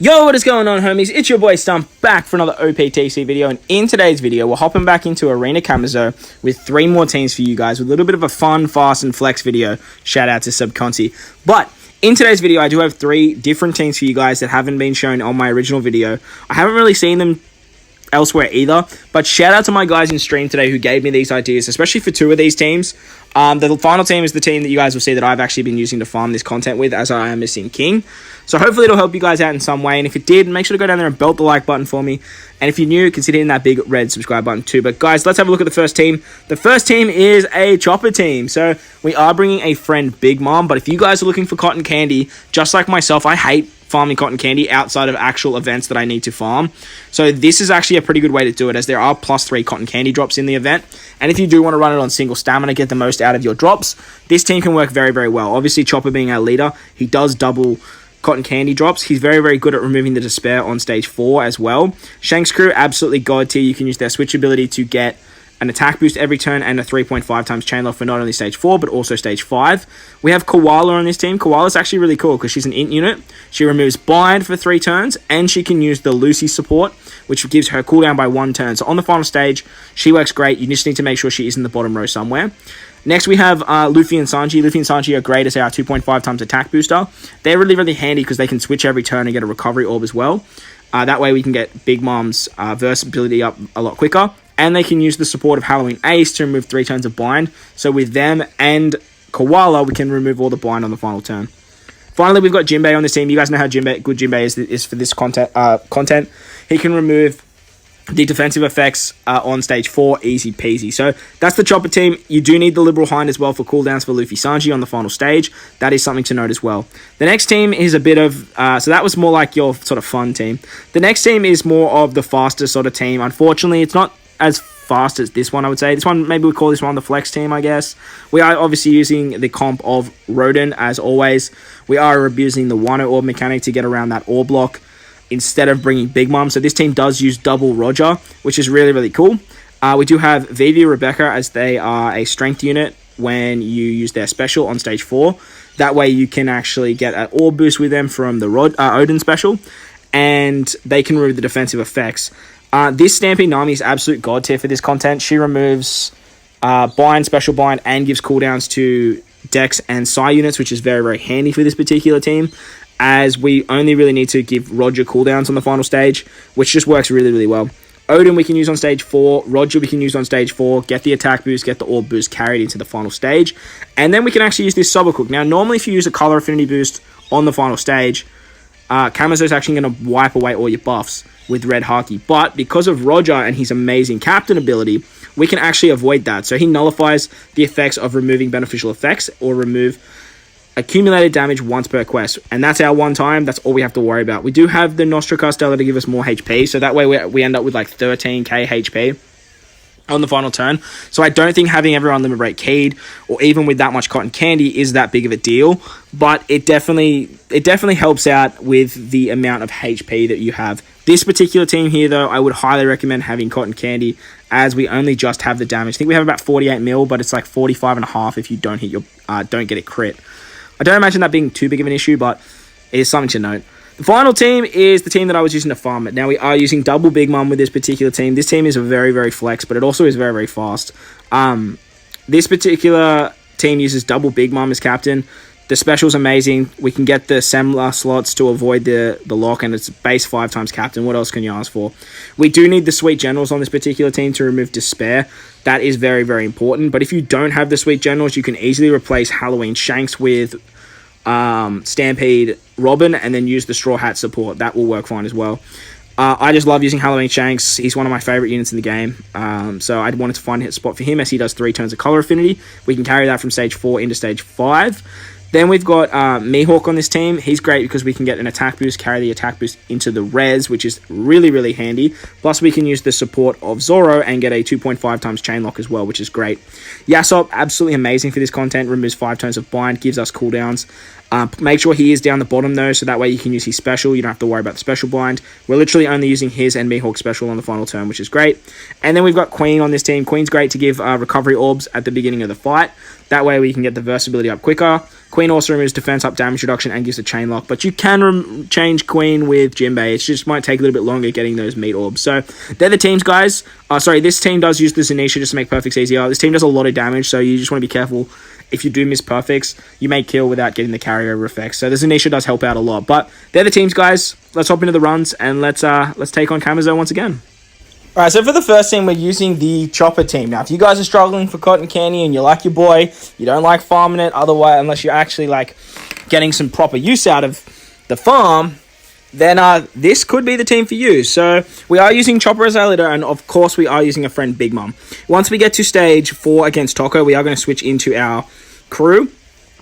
Yo, what is going on, homies? It's your boy Stump back for another OPTC video, and in today's video, we're hopping back into Arena Kamazo with 3 more teams for you guys with a little bit of a fun, fast, and flex video. Shout out to Subconti. But in today's video, I do have 3 different teams for you guys that haven't been shown on my original video. I haven't really seen them elsewhere either, but shout out to my guys in stream today who gave me these ideas, especially for 2 of these teams. The final team is the team that you guys will see that I've actually been using to farm this content with, as I am missing King. So hopefully it'll help you guys out in some way, and if it did, make sure to go down there and belt the like button for me. And if you're new, consider hitting that big red subscribe button too. But guys, let's have a look at the first team. The first team is a chopper team. So we are bringing a friend, Big Mom, but if you guys are looking for cotton candy, just like myself, I hate farming cotton candy outside of actual events that I need to farm. So this is actually a pretty good way to do it, as there are +3 cotton candy drops in the event. And if you do want to run it on single stamina, get the most out of your drops, this team can work very, very well. Obviously, Chopper being our leader, he does double cotton candy drops. He's very, very good at removing the despair on stage 4 as well. Shank's crew, absolutely god tier. You can use their switch ability to get an attack boost every turn and a 3.5 times chain lock for not only stage 4 but also stage 5. We have Koala on this team. Koala's actually really cool because she's an int unit. She removes bind for 3 turns, and she can use the Lucy support, which gives her cooldown by 1 turn. So on the final stage, she works great. You just need to make sure she is in the bottom row somewhere. Next, we have Luffy and Sanji. Luffy and Sanji are great as our 2.5 times attack booster. They're really, really handy because they can switch every turn and get a recovery orb as well. That way we can get Big Mom's versatility up a lot quicker. And they can use the support of Halloween Ace to remove 3 turns of bind. So with them and Koala, we can remove all the bind on the final turn. Finally, we've got Jinbei on this team. You guys know how good Jinbei is for this content. He can remove the defensive effects on stage 4, easy peasy. So that's the chopper team. You do need the liberal hind as well for cooldowns for Luffy Sanji on the final stage. That is something to note as well. The next team is a bit of so that was more like your sort of fun team. The next team is more of the faster sort of team. Unfortunately, it's not as fast as this one, I would say. This one, maybe we call this one the flex team, I guess. We are obviously using the comp of Rodin as always. We are abusing the Wano orb mechanic to get around that orb block instead of bringing Big Mom. So this team does use double Roger, which is really, really cool. We do have Vivi, Rebecca, as they are a strength unit when you use their special on stage 4. That way you can actually get an orb boost with them from the Odin special, and they can remove the defensive effects. This Stampede Nami is absolute god tier for this content. She removes bind, special bind, and gives cooldowns to Dex and Psy units, which is very, very handy for this particular team, as we only really need to give Roger cooldowns on the final stage, which just works really, really well. Odin we can use on stage 4, Roger we can use on stage 4, get the attack boost, get the orb boost carried into the final stage, and then we can actually use this Sobercook. Now, normally if you use a color affinity boost on the final stage, Kamazo is actually going to wipe away all your buffs with Red Haki, but because of Roger and his amazing captain ability, we can actually avoid that. So he nullifies the effects of removing beneficial effects or remove accumulated damage once per quest, and that's our one time. That's all we have to worry about. We do have the Nostra Castella to give us more HP, so that way we end up with like 13k HP on the final turn. So I don't think having everyone limit break keyed, or even with that much cotton candy, is that big of a deal, but it definitely helps out with the amount of HP that you have. This particular team here, though, I would highly recommend having cotton candy, as we only just have the damage. I think we have about 48 mil, but it's like 45.5 if you don't hit your don't get a crit. I don't imagine that being too big of an issue, but it is something to note. The final team is the team that I was using to farm it. Now, we are using double Big Mom with this particular team. This team is a very, very flex, but it also is very, very fast. This particular team uses double Big Mom as captain. The special is amazing. We can get the Semla slots to avoid the lock, and it's base 5 times captain. What else can you ask for? We do need the Sweet Generals on this particular team to remove despair. That is very, very important. But if you don't have the Sweet Generals, you can easily replace Halloween Shanks with Stampede Robin, and then use the Straw Hat support. That will work fine as well. I just love using Halloween Shanks. He's one of my favorite units in the game. So I wanted to find a spot for him, as he does 3 turns of color affinity. We can carry that from stage 4 into stage 5. Then we've got Mihawk on this team. He's great because we can get an attack boost, carry the attack boost into the res, which is really, really handy. Plus, we can use the support of Zoro and get a 2.5 times chain lock as well, which is great. Yasop, absolutely amazing for this content. Removes 5 turns of bind, gives us cooldowns. Make sure he is down the bottom though, so that way you can use his special. You don't have to worry about the special bind. We're literally only using his and Mihawk special on the final turn, which is great. And then we've got Queen on this team. Queen's great to give recovery orbs at the beginning of the fight. That way we can get the versatility up quicker. Queen also removes defense up, damage reduction, and gives a chain lock. But you can change Queen with Jinbei. It just might take a little bit longer getting those meat orbs. So they're the teams, guys. This team does use the Zanisha just to make perfects easier. This team does a lot of damage, so you just want to be careful. If you do miss perfects, you may kill without getting the carryover effects. So the Zanisha does help out a lot. But they're the teams, guys. Let's hop into the runs and let's take on Kamazo once again. Alright, so for the first team, we're using the Chopper team. Now, if you guys are struggling for cotton candy and you like your boy, you don't like farming it, otherwise, unless you're actually like getting some proper use out of the farm, then this could be the team for you. So we are using Chopper as our leader, and of course we are using a friend Big Mom. Once we get to stage 4 against Toko, we are going to switch into our crew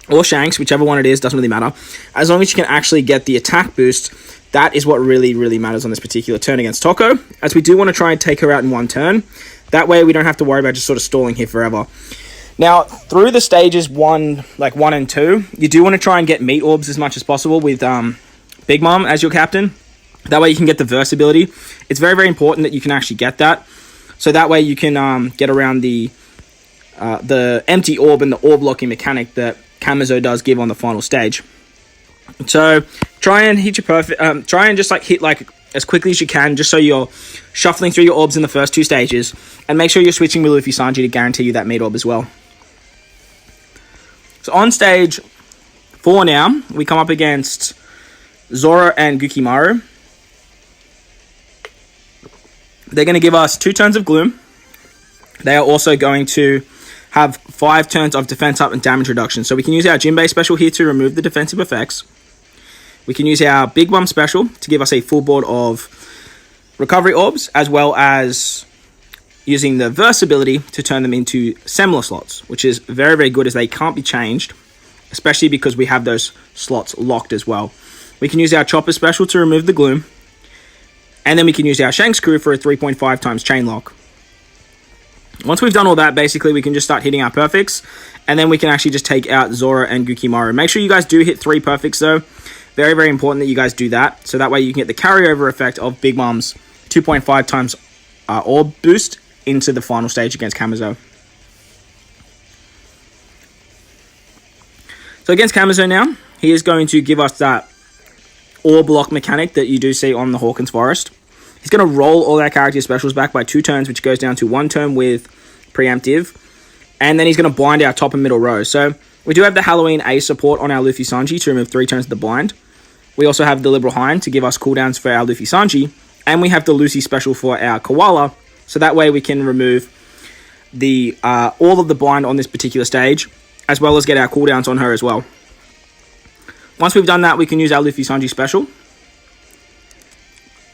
or Shanks, whichever one it is, doesn't really matter. As long as you can actually get the attack boost, that is what really, really matters on this particular turn against Toko, as we do want to try and take her out in one turn. That way we don't have to worry about just sort of stalling here forever. Now, through the stages 1 and 2, you do want to try and get meat orbs as much as possible with Big Mom as your captain. That way you can get the versatility. It's very, very important that you can actually get that. So that way you can get around the empty orb and the orb locking mechanic that Kamazo does give on the final stage. So try and hit your perfect. Try and just hit as quickly as you can, just so you're shuffling through your orbs in the first 2 stages, and make sure you're switching with Luffy Sanji to guarantee you that meat orb as well. So on stage 4 now, we come up against Zoro and Gukimaru. They're going to give us 2 turns of Gloom. They are also going to have 5 turns of defense up and damage reduction. So we can use our Jinbei special here to remove the defensive effects. We can use our Big Mom special to give us a full board of recovery orbs, as well as using the versatility to turn them into Semler slots, which is very, very good as they can't be changed, especially because we have those slots locked as well. We can use our Chopper special to remove the Gloom, and then we can use our Shanks crew for a 3.5 times chain lock. Once we've done all that, basically, we can just start hitting our perfects, and then we can actually just take out Zoro and Gukimaru. Make sure you guys do hit 3 perfects, though. Very, very important that you guys do that, so that way you can get the carryover effect of Big Mom's 2.5 times orb boost into the final stage against Kamazo. So against Kamazo now, he is going to give us that orb lock mechanic that you do see on the Hawkins Forest. He's going to roll all our character specials back by 2 turns, which goes down to 1 turn with preemptive. And then he's going to blind our top and middle row. So we do have the Halloween A support on our Luffy Sanji to remove 3 turns of the blind. We also have the Liberal Hind to give us cooldowns for our Luffy Sanji. And we have the Lucy special for our Koala. So that way we can remove the all of the blind on this particular stage, as well as get our cooldowns on her as well. Once we've done that, we can use our Luffy Sanji special.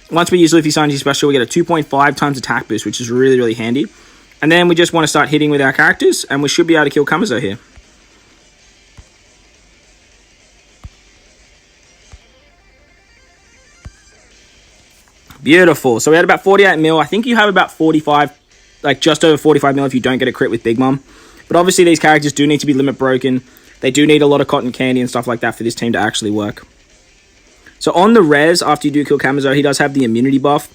Once we use Luffy Sanji special, we get a 2.5 times attack boost, which is really, really handy. And then we just want to start hitting with our characters, and we should be able to kill Kamazo here. Beautiful. So we had about 48 mil. I think you have about 45, just over 45 mil if you don't get a crit with Big Mom. But obviously these characters do need to be limit broken. They do need a lot of cotton candy and stuff like that for this team to actually work. So on the res, after you do kill Kamazo, he does have the immunity buff.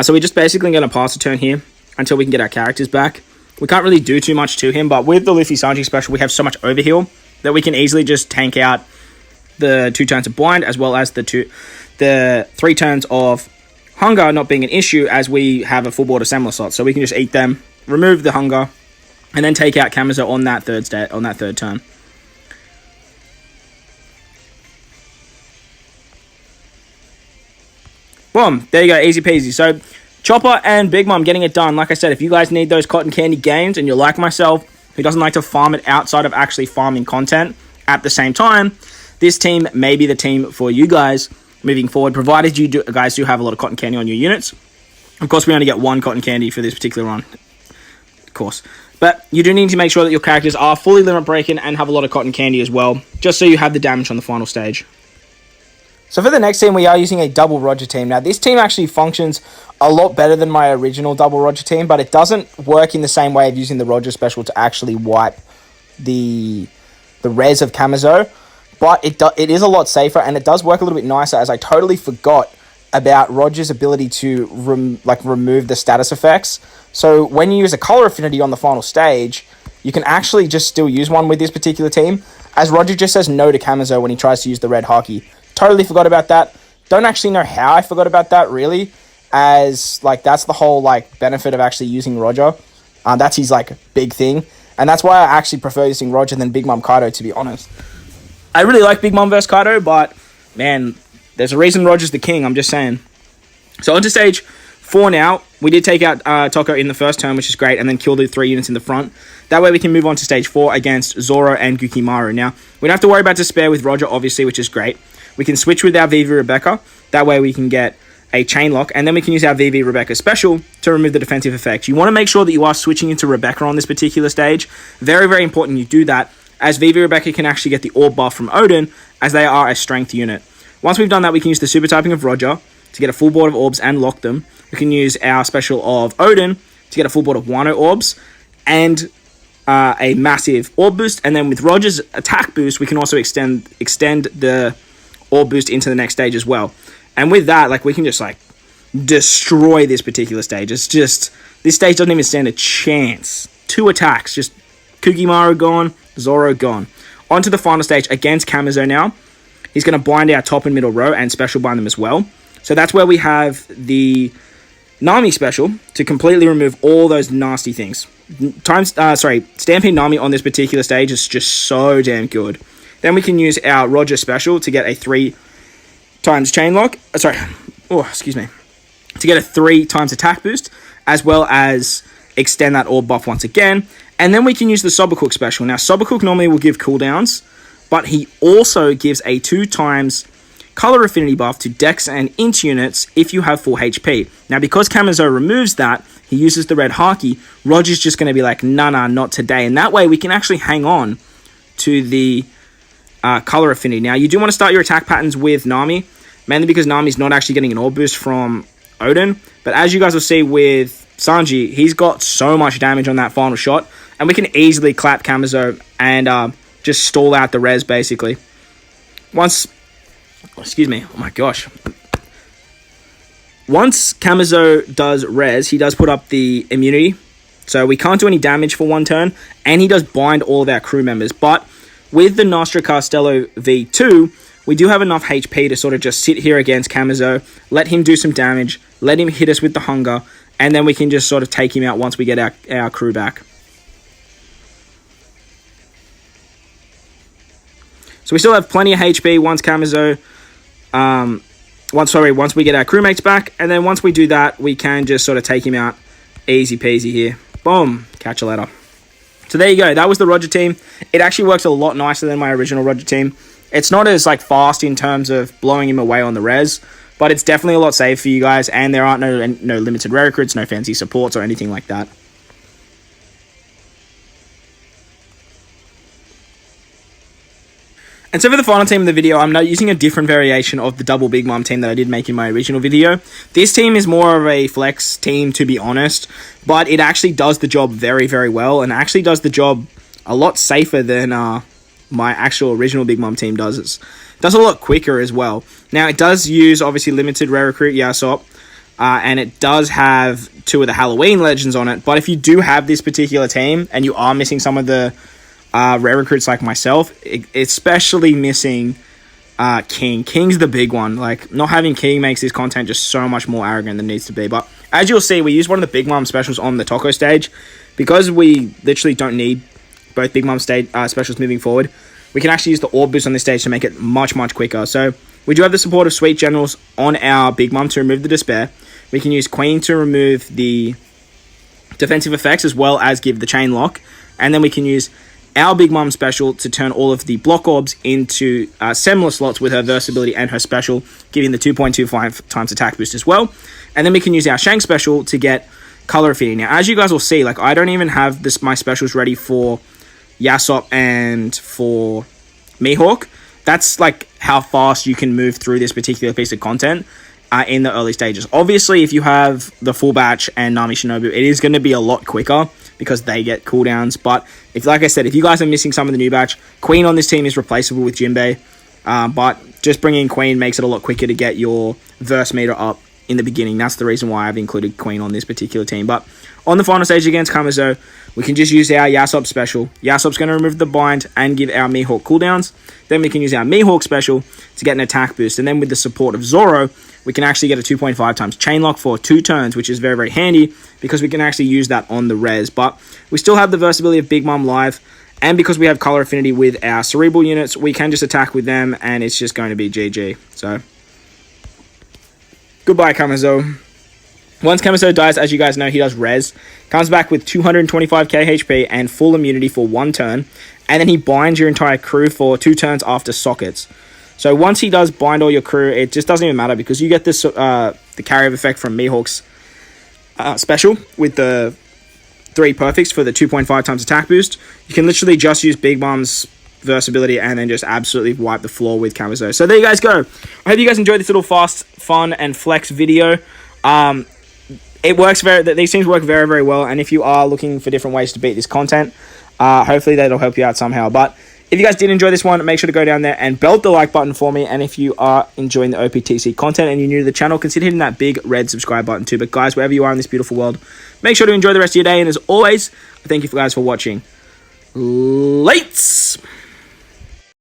So we're just basically going to pass a turn here until we can get our characters back. We can't really do too much to him, but with the Luffy Sanji special, we have so much overheal that we can easily just tank out the 2 turns of blind, as well as the 3 turns of hunger not being an issue, as we have a full board of Semler slots. So we can just eat them, remove the hunger, and then take out Kamazo on that third turn. Boom, there you go, easy peasy. So Chopper and Big Mom getting it done. Like I said, if you guys need those cotton candy gains and you're like myself, who doesn't like to farm it outside of actually farming content at the same time, this team may be the team for you guys moving forward, provided you guys do have a lot of cotton candy on your units. Of course, we only get 1 cotton candy for this particular run, of course. But you do need to make sure that your characters are fully limit breaking and have a lot of cotton candy as well, just so you have the damage on the final stage. So for the next team, we are using a double Roger team. Now, this team actually functions a lot better than my original double Roger team, but it doesn't work in the same way of using the Roger special to actually wipe the res of Kamazo. but it is a lot safer, and it does work a little bit nicer, as I totally forgot about Roger's ability to remove the status effects. So when you use a color affinity on the final stage, you can actually just still use one with this particular team, as Roger just says no to Kamazo when he tries to use the red hockey. Totally forgot about that. Don't actually know how I forgot about that, really, as like that's the whole like benefit of actually using Roger. That's his like big thing, and that's why I actually prefer using Roger than Big Mom Kaido, to be honest. I really like Big Mom versus Kaido, but man, there's a reason Roger's the king, I'm just saying. So on to stage 4 now. We did take out Toko in the first turn, which is great, and then kill the 3 units in the front. That way we can move on to stage 4 against Zoro and Gukimaru. Now, we don't have to worry about Despair with Roger, obviously, which is great. We can switch with our VV Rebecca. That way we can get a chain lock, and then we can use our VV Rebecca special to remove the defensive effects. You want to make sure that you are switching into Rebecca on this particular stage. Very, very important you do that, as VV Rebecca can actually get the orb buff from Odin, as they are a strength unit. Once we've done that, we can use the super typing of Roger to get a full board of orbs and lock them. We can use our special of Odin to get a full board of Wano orbs and a massive orb boost. And then with Roger's attack boost, we can also extend the orb boost into the next stage as well. And with that, like, we can just like destroy this particular stage. It's just, this stage doesn't even stand a chance. 2 attacks, just Kugimaru gone, Zoro gone. On to the final stage against Kamazo now. He's going to bind our top and middle row and special bind them as well. So that's where we have the Nami special to completely remove all those nasty things. Stampede Nami on this particular stage is just so damn good. Then we can use our Roger special to get a 3 times chain lock. To get a 3 times attack boost, as well as extend that orb buff once again. And then we can use the Sobercook special. Now, Sobercook normally will give cooldowns, but he also gives a 2 times color affinity buff to Dex and Int units if you have full HP. Now, because Kamazo removes that, he uses the red Haki, Roger's just going to be like, nah, not today. And that way, we can actually hang on to the color affinity. Now, you do want to start your attack patterns with Nami, mainly because Nami's not actually getting an orb boost from Odin. But as you guys will see with Sanji, he's got so much damage on that final shot, and we can easily clap Kamazo and just stall out the res, basically. Once Kamazo does res, he does put up the immunity, so we can't do any damage for 1 turn, and he does bind all of our crew members. But with the Nostra Castello V2, we do have enough HP to sort of just sit here against Kamazo, let him do some damage, let him hit us with the hunger, and then we can just sort of take him out once we get our crew back. So we still have plenty of HP once once we get our crewmates back, and then once we do that, we can just sort of take him out easy peasy here. Boom, catch a letter. So there you go, that was the Roger team. It actually works a lot nicer than my original Roger team. It's not as like fast in terms of blowing him away on the res, but it's definitely a lot safer for you guys, and there aren't no limited rare recruits, no fancy supports or anything like that. And so for the final team of the video, I'm now using a different variation of the double Big Mom team that I did make in my original video. This team is more of a flex team, to be honest, but it actually does the job very, very well, and actually does the job a lot safer than my actual original Big Mom team does. It does a lot quicker as well. Now, it does use, obviously, limited rare recruit Yasop, and it does have 2 of the Halloween legends on it, but if you do have this particular team, and you are missing some of the rare recruits like myself, especially missing King. King's the big one. Like, not having King makes this content just so much more arrogant than it needs to be. But as you'll see, we use one of the Big Mom specials on the Toko stage. Because we literally don't need both Big Mom stage specials moving forward, we can actually use the orb boost on this stage to make it much, much quicker. So we do have the support of Sweet Generals on our Big Mom to remove the Despair. We can use Queen to remove the defensive effects, as well as give the chain lock. And then we can use our Big Mom special to turn all of the block orbs into Semler slots with her versatility and her special, giving the 2.25 times attack boost as well. And then we can use our Shank special to get color affinity. Now, as you guys will see, like, I don't even have my specials ready for Yasop and for Mihawk. That's like how fast you can move through this particular piece of content in the early stages. Obviously, if you have the full batch and Nami Shinobu, it is going to be a lot quicker. because they get cooldowns. But if, like I said, if you guys are missing some of the new batch, Queen on this team is replaceable with Jinbei. But just bringing Queen makes it a lot quicker to get your verse meter up in the beginning. That's the reason why I've included Queen on this particular team. But on the final stage against Kamazo, we can just use our Yasop special. Yasop's going to remove the bind and give our Mihawk cooldowns. Then we can use our Mihawk special to get an attack boost. And then with the support of Zoro, we can actually get a 2.5 times chain lock for 2 turns, which is very, very handy because we can actually use that on the res. But we still have the versatility of Big Mom live. And because we have color affinity with our cerebral units, we can just attack with them and it's just going to be GG. So, goodbye, Kamazo. Once Kamazo dies, as you guys know, he does res. Comes back with 225k HP and full immunity for 1 turn. And then he binds your entire crew for 2 turns after sockets. So once he does bind all your crew, it just doesn't even matter because you get this the carry-over effect from Mihawk's special with the 3 perfects for the 2.5 times attack boost. You can literally just use Big Mom's versatility and then just absolutely wipe the floor with Kamazo. So there you guys go. I hope you guys enjoyed this little fast, fun, and flex video. It works these things work very, very well. And if you are looking for different ways to beat this content, hopefully that'll help you out somehow. But if you guys did enjoy this one, make sure to go down there and belt the like button for me. And if you are enjoying the OPTC content and you're new to the channel, consider hitting that big red subscribe button too. But guys, wherever you are in this beautiful world, make sure to enjoy the rest of your day. And as always, I thank you guys for watching. Lates!